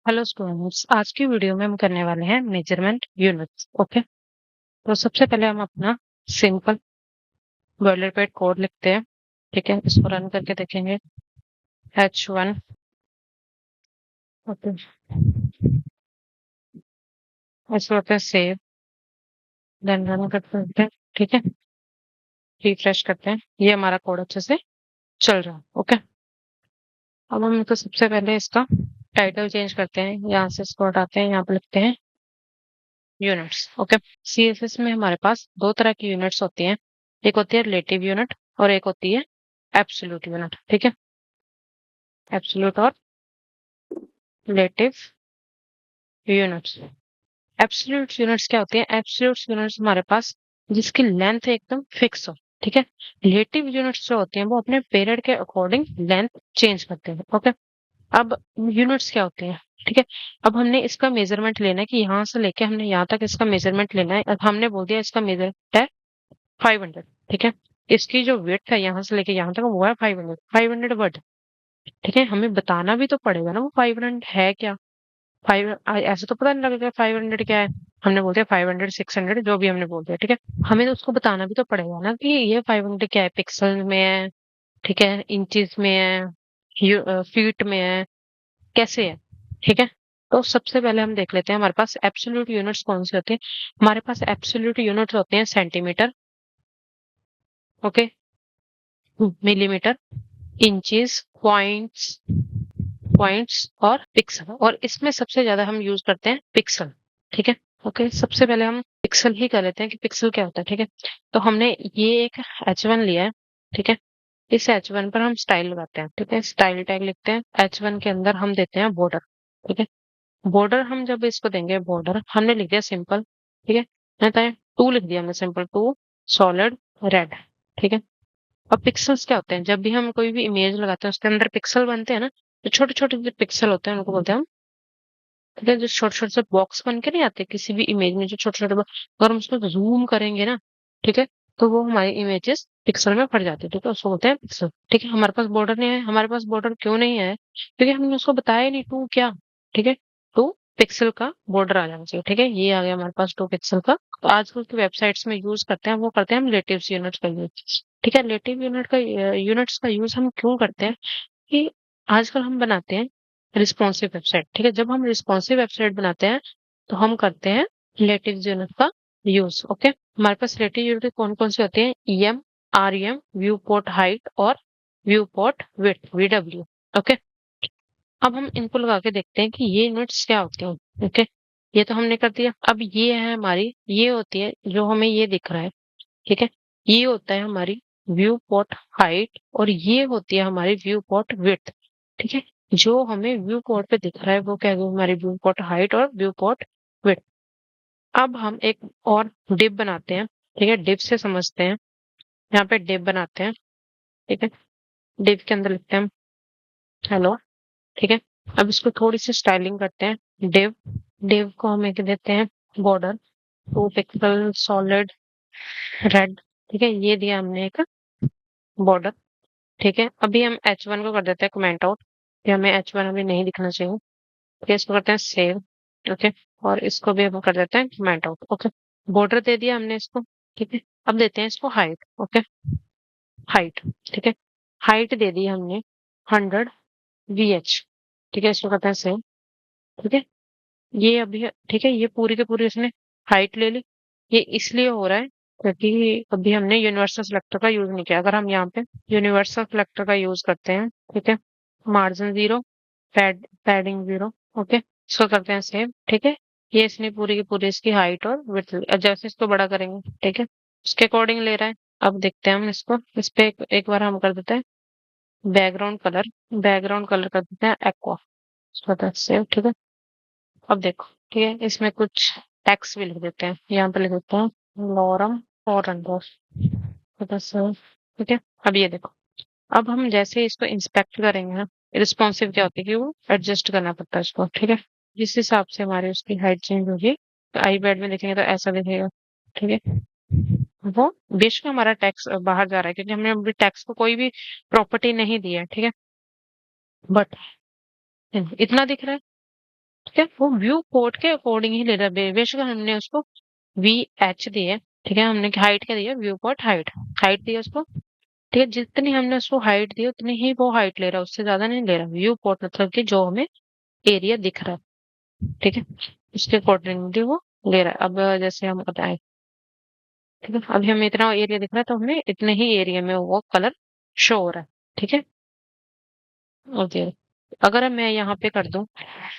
Hello students, आज की video में हम करने वाले हैं मेजरमेंट यूनिट्स। ओके, तो सबसे पहले हम अपना सिंपल बॉयलरपेट कोड लिखते हैं। ठीक है, इसको रन करके देखेंगे। H1। ओके, इसको करते हैं सेव, देन रन करते हैं। ठीक है, रिफ्रेश करते हैं। ये हमारा कोड अच्छे से चल रहा है। ओके, अब हम तो सबसे पहले इसका टाइटल चेंज करते हैं। यहाँ से इसको हटाते हैं, यहाँ पे लिखते हैं यूनिट्स। ओके, सीएसएस में हमारे पास दो तरह की यूनिट्स होती हैं। एक होती है रिलेटिव यूनिट और एक होती है एब्सोल्यूट यूनिट। ठीक है, एब्सोल्यूट और रिलेटिव यूनिट्स। एब्सोल्यूट यूनिट्स क्या होती है? एब्सोल्यूट यूनिट्स हमारे पास जिसकी लेंथ एकदम फिक्स हो। ठीक है, रिलेटिव यूनिट्स जो होती हैं वो अपने पीरियड के अकॉर्डिंग लेंथ चेंज करते हैं। ओके, अब यूनिट्स क्या होती हैं? ठीक है, अब हमने इसका मेजरमेंट लेना है कि यहाँ से लेके हमने यहाँ तक इसका मेजरमेंट लेना है। अब हमने बोल दिया इसका मेजरमेंट है 500। ठीक है, इसकी जो वेट है यहाँ से लेके यहाँ तक वो है 500 वर्ड। ठीक है, हमें बताना भी तो पड़ेगा ना वो 500 है क्या। ऐसे तो पता नहीं लगेगा 500 क्या है। हमने बोल दिया 500, 600 जो भी हमने बोल दिया। ठीक है, हमें तो उसको बताना भी तो पड़ेगा ना कि ये 500 क्या है, पिक्सल में है, ठीक है, इंचेस में है, फीट में है, कैसे है। ठीक है, तो सबसे पहले हम देख लेते हैं हमारे पास एब्सोल्यूट यूनिट्स कौन सी होती है। हमारे पास एब्सोल्यूट यूनिट्स होते हैं centimetre, okay, millimetre, inches, points, और पिक्सल। और इसमें सबसे ज्यादा हम यूज करते हैं पिक्सल। ठीक है, ओके, सबसे पहले हम पिक्सल ही कर लेते हैं कि पिक्सल क्या होता है। ठीक है, तो हमने ये एक H1 लिया है। ठीक है, इस H1 पर हम स्टाइल लगाते हैं। ठीक है, स्टाइल टैग लिखते हैं। H1 के अंदर हम देते हैं बॉर्डर। ठीक है, बॉर्डर हम जब इसको देंगे, बॉर्डर हमने लिख दिया सिंपल। ठीक है, नहीं तो टू लिख दिया हमने, सिंपल टू सॉलिड रेड। ठीक है, अब पिक्सल्स क्या होते हैं? जब भी हम कोई भी इमेज लगाते हैं उसके अंदर पिक्सल बनते हैं ना, तो छोटे छोटे जो पिक्सल होते हैं उनको बोलते हैं हम। ठीक है, जो छोटे छोटे से बॉक्स बन के नहीं आते किसी भी इमेज में, जो छोटे छोटे अगर हम उसको जूम करेंगे ना, ठीक है, तो वो हमारी इमेजेस पिक्सल में फट जाती है। ठीक है, उसको बोलते हैं पिक्सल। ठीक है, हमारे पास बॉर्डर नहीं है। हमारे पास बॉर्डर क्यों नहीं है? क्योंकि हमने उसको बताया ही नहीं टू क्या। ठीक है, टू पिक्सल का बॉर्डर आ जाना चाहिए। ठीक है, ये आ गया हमारे पास 2 पिक्सल का। तो आजकल की वेबसाइट्स में यूज करते हैं, वो करते हैं हम रिलेटिव यूनिट्स का यूज। ठीक है, रिलेटिव यूनिट्स का यूज हम क्यों करते हैं कि आजकल हम बनाते हैं रिस्पॉन्सिव वेबसाइट। ठीक है, जब हम रिस्पॉन्सिव वेबसाइट बनाते हैं तो हम करते हैं रिलेटिव यूनिट का यूज। ओके, हमारे पास रिलेटिव यूनिट कौन कौन सी होती है? EM, REM, viewport height और viewport width, VW। Okay, अब हम इनको लगा के देखते हैं कि ये यूनिट्स क्या होती हैं। ओके, ये तो हमने कर दिया। अब ये है हमारी, ये होती है जो हमें ये दिख रहा है। ठीक है, ये होता है हमारी व्यू पोर्ट हाइट और ये होती है हमारी व्यू पोर्ट विड्थ। ठीक है, जो हमें व्यू पोर्ट पे दिख रहा है वो क्या है? वो हमारी व्यू पोर्ट हाइट और व्यू पोर्ट विड्थ। अब हम एक और डिव बनाते हैं। ठीक है, डिव से समझते हैं। यहाँ पे डिव बनाते हैं। ठीक है, डिव के अंदर लिखते हैं हेलो। ठीक है, अब इसको थोड़ी सी स्टाइलिंग करते हैं। डिव, डिव को हम एक देते हैं बॉर्डर 2 पिक्सल सॉलिड रेड। ठीक है, ये दिया हमने एक बॉर्डर। ठीक है, अभी हम H1 को कर देते हैं कमेंट आउट कि हमें H1 अभी नहीं दिखना चाहिए। फिर इसको करते हैं सेव। ओके, और इसको भी हम कर देते हैं कमेंट आउट। ओके, बॉर्डर दे दिया हमने इसको। ठीक है, अब देते हैं इसको हाइट। Okay, height. ठीक है, हाइट दे दी हमने 100 VH। ठीक है, इसको करते हैं सेव। ठीक है, ये अभी, ठीक है, ये पूरी के पूरी इसने हाइट ले ली। ये इसलिए हो रहा है क्योंकि अभी हमने यूनिवर्सल सिलेक्टर का यूज नहीं किया। अगर हम यहाँ पे यूनिवर्सल सिलेक्टर का यूज करते हैं, ठीक है, मार्जिन 0, पैडिंग 0। ओके, इसको करते हैं सेव। ठीक है, ये इसने पूरी की पूरी इसकी हाइट और विड्थ जैसे इसको बड़ा करेंगे, ठीक है, उसके अकॉर्डिंग ले रहा है। अब देखते हैं हम इसको, इस पे एक बार हम कर देते हैं बैकग्राउंड कलर। बैकग्राउंड कलर कर देते हैं एक्वा। इसको करते हैं सेव। ठीक है, अब देखो, ठीक है, इसमें कुछ टेक्स्ट भी लिख देते हैं। यहाँ पे लिख देते हैं लॉरम और रंडोर। ठीक है, अब ये देखो, अब हम जैसे इसको इंस्पेक्ट करेंगे ना, रिस्पॉन्सिव क्या होती है कि वो एडजस्ट करना पड़ता है इसको। ठीक है, जिस हिसाब से हमारी उसकी हाइट चेंज होगी, तो आई पैड में देखेंगे तो ऐसा दिखेगा। ठीक है, वो बेशक हमारा टैक्स बाहर जा रहा है क्योंकि हमने अभी टैक्स को कोई भी प्रॉपर्टी नहीं दी है। ठीक है, बट इतना दिख रहा है। ठीक है, वो व्यू पोर्ट के अकॉर्डिंग ही ले रहा है। बेशक हमने उसको VH दी है, ठीक है, हमने हाइट क्या दी है, व्यू पोर्ट हाइट, हाइट दी है उसको, ठीक है, जितनी हमने उसको हाइट दी उतनी ही वो हाइट ले रहा है, उससे ज्यादा नहीं ले रहा। व्यू पोर्ट मतलब कि जो हमें एरिया दिख रहा है, ठीक है, उसके अकॉर्डिंगली वो ले रहा है। अब जैसे हम बताएं, ठीक है, अभी हमें इतना एरिया दिख रहा है तो हमें इतने ही एरिया में वो कलर शो हो रहा है, ठीक है। ओके, अगर मैं यहाँ पे कर दूं,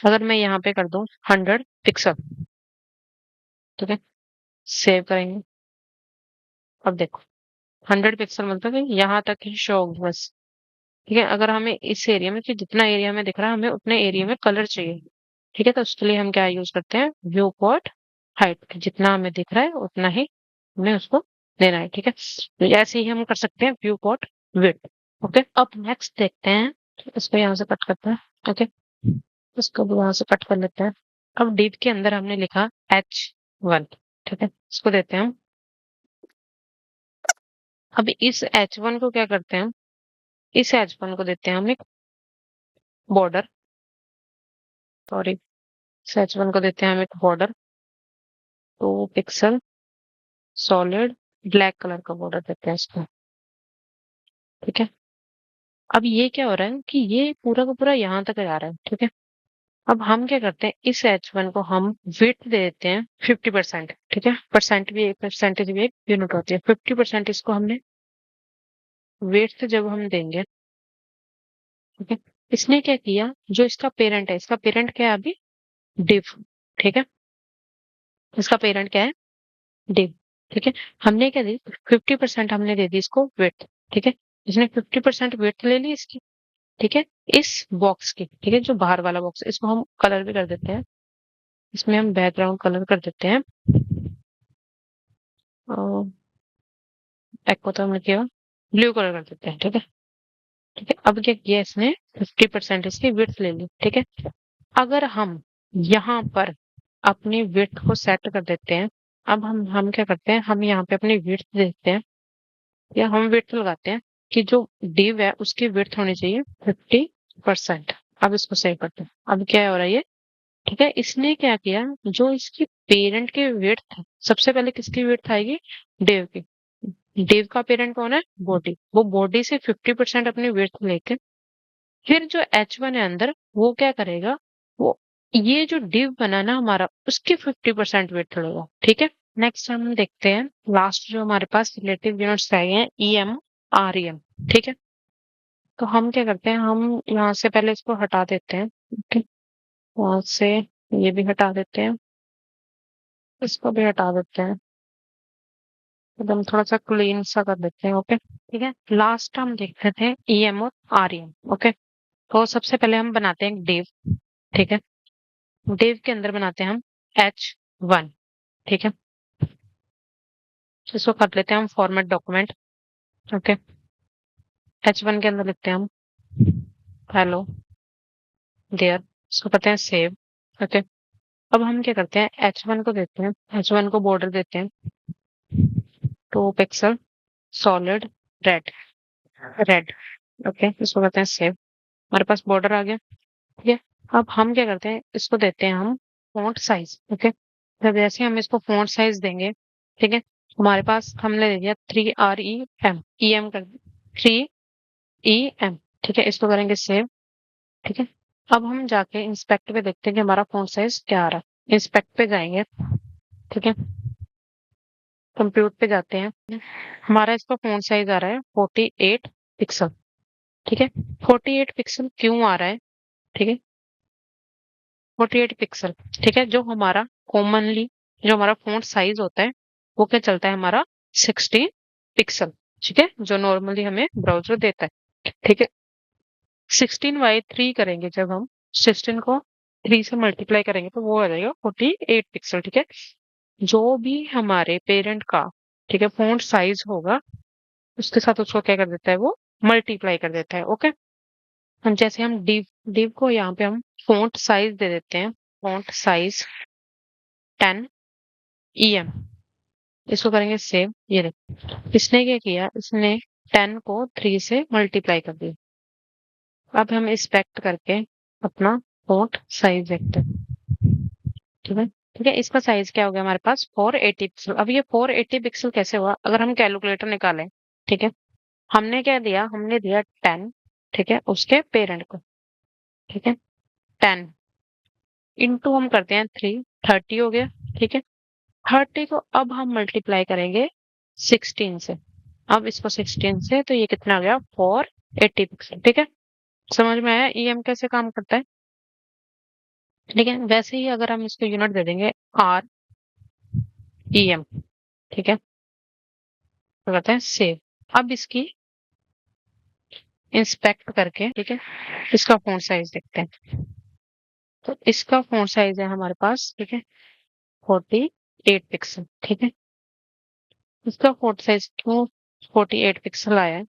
अगर मैं यहाँ पे कर दूं 100 पिक्सल, ठीक है, सेव करेंगे। अब देखो 100 पिक्सल मतलब है यहाँ तक ही शो होगी बस, ठीक है। अगर हमें इस एरिया में, कि जितना एरिया में दिख रहा है हमें उतने एरिया में कलर चाहिए, ठीक है, तो उसके लिए हम क्या यूज करते हैं, व्यू पोर्ट हाइट, जितना हमें दिख रहा है उतना ही हमें उसको देना है, ठीक है। तो ऐसे ही हम कर सकते हैं व्यू पोर्ट विड्थ। ओके, अब नेक्स्ट देखते हैं, इसको यहाँ से कट करते हैं। ओके, इसको भी वहां से कट कर लेते हैं। अब डिव के अंदर हमने लिखा H1, ठीक है, इसको देते हैं हम। अब इस H1 को क्या करते हैं हम, इस H1 को देते हैं हम एक बॉर्डर, सॉरी, इस H1 को देते हैं हम एक border, 2 pixel solid black colour का बॉर्डर देते हैं इसको, ठीक है। अब ये क्या हो रहा है कि ये पूरा का पूरा यहाँ तक जा रहा है, ठीक है। अब हम क्या करते हैं, इस H1 को हम विड्थ दे देते हैं 50%, ठीक है, परसेंट भी एक, परसेंटेज भी एक यूनिट होती है, 50% इसको हमने विड्थ जब हम देंगे, ठीक है। इसने क्या किया, जो इसका पेरेंट है, इसका पेरेंट क्या है अभी, डिव, ठीक है, इसका पेरेंट क्या है, डिव, ठीक है। हमने क्या दी, 50% हमने दे दी इसको विड्थ, ठीक है, इसने 50% विड्थ ले ली इसकी, ठीक है, इस बॉक्स की, ठीक है, जो बाहर वाला बॉक्स है, इसको हम कलर भी कर देते हैं, इसमें हम बैकग्राउंड कलर कर देते हैं, एको तो हमने किया ब्लू कलर कर देते हैं, ठीक है, ठीक है। अब क्या किया इसने, 50% इसकी विड्थ ले ली, ठीक है। अगर हम यहाँ पर अपनी विड्थ को सेट कर देते हैं, अब हम क्या करते हैं, हम यहाँ पे अपनी विड्थ देते हैं, या हम विड्थ लगाते हैं कि जो डिव है उसकी विड्थ होनी चाहिए 50%। अब इसको सेव करते हैं। अब क्या हो रहा है ये, ठीक है, इसने क्या किया, जो इसकी पेरेंट की विड्थ है, सबसे पहले किसकी विड्थ आएगी, डिव की। डिव का पेरेंट कौन है, बॉडी, वो बॉडी से 50% अपनी विड्थ लेके फिर जो H1 है अंदर, वो क्या करेगा, वो ये जो डिव बना ना हमारा, उसकी 50% वेट लेगा, ठीक है। नेक्स्ट हम देखते हैं, लास्ट जो हमारे पास रिलेटिव यूनिट्स रह गए हैं, EM REM, ठीक है। तो हम क्या करते हैं, हम यहाँ से पहले इसको हटा देते हैं, ठीक, वहां से ये भी हटा देते हैं, इसको भी हटा देते हैं, एकदम थोड़ा सा क्लीन सा कर देते हैं। ओके, ठीक है, लास्ट हम देखते थे EM और REM। ओके, तो सबसे पहले हम बनाते हैं डिव, ठीक है, डिव के अंदर बनाते हैं हम H1, ठीक है, इसको कर लेते हैं हम फॉर्मेट डॉक्यूमेंट। ओके, H1 के अंदर लिखते हैं हम हेलो देयर, इसको करते हैं सेव। ओके, अब हम क्या करते हैं, H1 को देते हैं, H1 को बॉर्डर देते हैं 2 pixel solid red, red, okay, इसको करते हैं सेव, हमारे पास बॉर्डर आ गया, ठीक है। अब हम क्या करते हैं, इसको देते हैं हम फॉन्ट साइज। ओके, जब जैसे हम इसको फॉन्ट साइज देंगे, ठीक है, हमारे पास हमने दे दिया 3REM, EM कर 3EM, ठीक है, इसको करेंगे सेव, ठीक है। अब हम जाके इंस्पेक्ट पे देखते हैं कि हमारा फॉन्ट साइज क्या आ रहा है। इंस्पेक्ट पे जाएंगे, ठीक है, कंप्यूट पे जाते हैं, हमारा इसका फॉन्ट साइज आ रहा है 48 पिक्सल, ठीक है। 48 पिक्सल क्यों आ रहा है, ठीक है, 48 पिक्सल, ठीक है, जो हमारा कॉमनली जो हमारा फॉन्ट साइज होता है वो क्या चलता है हमारा 16 पिक्सल, ठीक है, जो नॉर्मली हमें ब्राउजर देता है, ठीक है। 16/3 करेंगे, जब हम 16 को 3 से मल्टीप्लाई करेंगे तो वो आ जाएगा 48 पिक्सल, ठीक है। जो भी हमारे पेरेंट का, ठीक है, फॉन्ट साइज होगा उसके साथ उसको क्या कर देता है, वो मल्टीप्लाई कर देता है। ओके, हम जैसे हम डिव डिव को यहाँ पे हम फॉन्ट साइज दे देते हैं, फॉन्ट साइज 10 EM, इसको करेंगे सेव। ये देखो इसने क्या किया, इसने 10 को 3 से मल्टीप्लाई कर दिया। अब हम इंस्पेक्ट करके अपना फॉन्ट साइज देखते हैं, ठीक है, इसका साइज क्या हो गया हमारे पास 480 पिक्सल। अब ये 480 पिक्सल कैसे हुआ, अगर हम कैलकुलेटर निकालें, ठीक है, हमने क्या दिया, हमने दिया 10, ठीक है, उसके पेरेंट को, ठीक है, 10 इंटू हम करते हैं 3, 30 हो गया, ठीक है। 30 को अब हम मल्टीप्लाई करेंगे 16 से। अब इसको 16 से तो ये कितना आ गया 480 पिक्सल, ठीक है। समझ में आया ईएम कैसे काम करता है? ठीक है, वैसे ही अगर हम इसको यूनिट दे देंगे आर ईएम, ठीक है, तो कहते हैं सेव। अब इसकी इंस्पेक्ट करके, ठीक है, इसका फॉन्ट साइज देखते हैं। तो इसका फॉन्ट साइज है हमारे पास, ठीक है, 48 पिक्सल, ठीक है। इसका फॉन्ट साइज क्यों 48 पिक्सल आया है,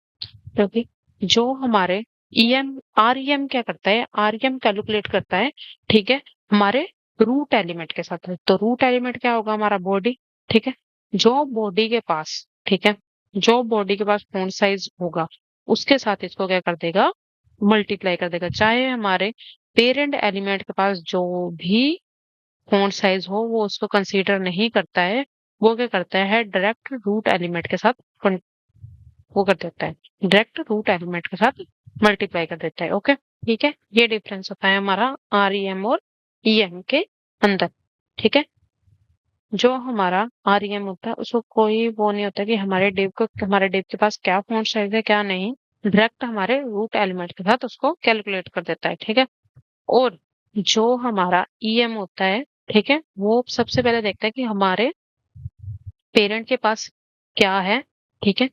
क्योंकि जो हमारे ईएम आरईएम क्या करता है, आरईएम कैलकुलेट करता है, ठीक है, हमारे रूट एलिमेंट के साथ। तो रूट एलिमेंट क्या होगा, हमारा बॉडी, ठीक है। जो बॉडी के पास, ठीक है, जो बॉडी के पास फॉन्ट साइज होगा उसके साथ इसको क्या कर देगा, मल्टीप्लाई कर देगा। चाहे हमारे पेरेंट एलिमेंट के पास जो भी फॉन्ट साइज हो वो उसको कंसीडर नहीं करता है, वो क्या करता है डायरेक्ट रूट एलिमेंट के साथ वो कर देता है, डायरेक्ट रूट एलिमेंट के साथ मल्टीप्लाई कर देता है। ओके, ठीक है, ये डिफरेंस होता है हमारा आरईएम और ईएम के अंदर, ठीक है। जो हमारा आरईएम होता है उसको कोई वो नहीं होता कि हमारे डिव के पास क्या फॉन्ट साइज है क्या नहीं, डायरेक्ट हमारे रूट एलिमेंट के साथ उसको कैलकुलेट कर देता है, ठीक है। और जो हमारा ईएम होता है, ठीक है, वो सबसे पहले देखता है कि हमारे पेरेंट के पास क्या है, ठीक है,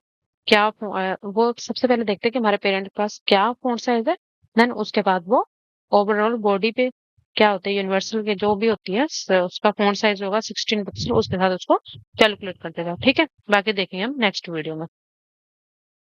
वो सबसे पहले देखते हैं कि हमारे पेरेंट के पास क्या फॉन्ट साइज है। देन उसके बाद वो ओवरऑल बॉडी पे क्या होता है, यूनिवर्सल के जो भी होती है उसका फॉन्ट साइज होगा 16 पिक्सल, उसके साथ उसको कैलकुलेट कर देगा, ठीक है। बाकी देखेंगे हम नेक्स्ट वीडियो में।